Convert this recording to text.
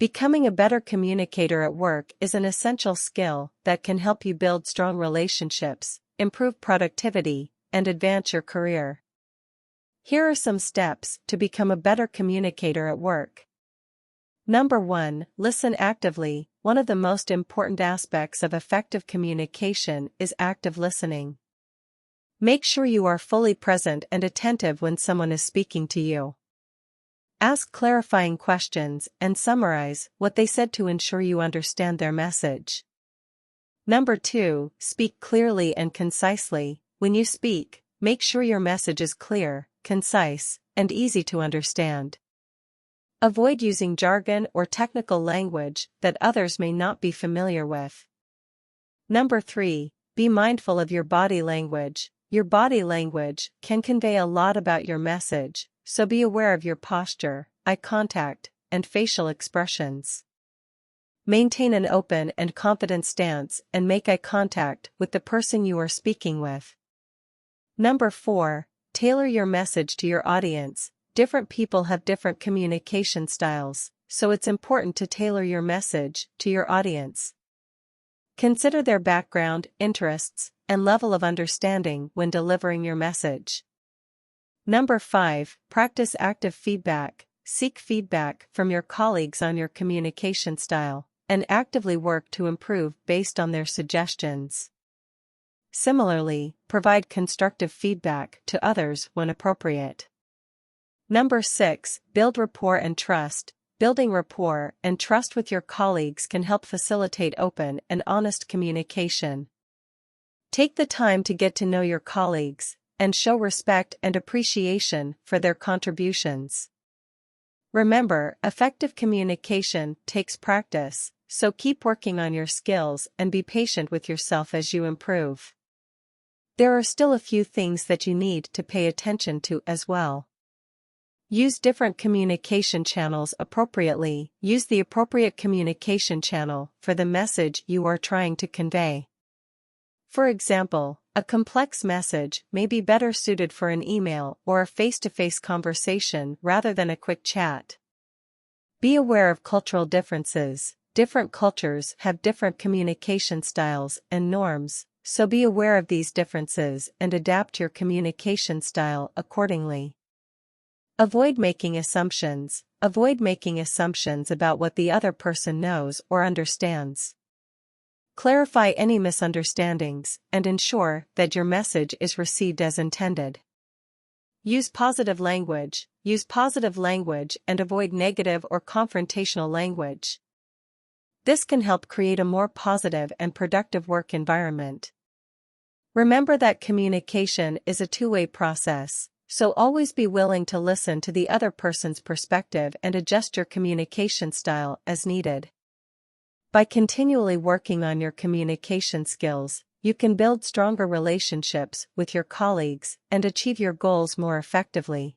Becoming a better communicator at work is an essential skill that can help you build strong relationships, improve productivity, and advance your career. Here are some steps to become a better communicator at work. Number 1. Listen actively. One of the most important aspects of effective communication is active listening. Make sure you are fully present and attentive when someone is speaking to you. Ask clarifying questions and summarize what they said to ensure you understand their message. Number 2. Speak clearly and concisely. When you speak, make sure your message is clear, concise, and easy to understand. Avoid using jargon or technical language that others may not be familiar with. Number 3. Be mindful of your body language. Your body language can convey a lot about your message, so be aware of your posture, eye contact, and facial expressions. Maintain an open and confident stance and make eye contact with the person you are speaking with. Number 4. Tailor your message to your audience. Different people have different communication styles, so it's important to tailor your message to your audience. Consider their background, interests, and level of understanding when delivering your message. Number 5. Practice active feedback. Seek feedback from your colleagues on your communication style, and actively work to improve based on their suggestions. Similarly, provide constructive feedback to others when appropriate. Number 6. Build rapport and trust. Building rapport and trust with your colleagues can help facilitate open and honest communication. Take the time to get to know your colleagues and show respect and appreciation for their contributions. Remember, effective communication takes practice, so keep working on your skills and be patient with yourself as you improve. There are still a few things that you need to pay attention to as well. Use different communication channels appropriately. Use the appropriate communication channel for the message you are trying to convey. For example, a complex message may be better suited for an email or a face-to-face conversation rather than a quick chat. Be aware of cultural differences. Different cultures have different communication styles and norms, so be aware of these differences and adapt your communication style accordingly. Avoid making assumptions. Avoid making assumptions about what the other person knows or understands. Clarify any misunderstandings and ensure that your message is received as intended. Use positive language. Use positive language and avoid negative or confrontational language. This can help create a more positive and productive work environment. Remember that communication is a two-way process, so always be willing to listen to the other person's perspective and adjust your communication style as needed. By continually working on your communication skills, you can build stronger relationships with your colleagues and achieve your goals more effectively.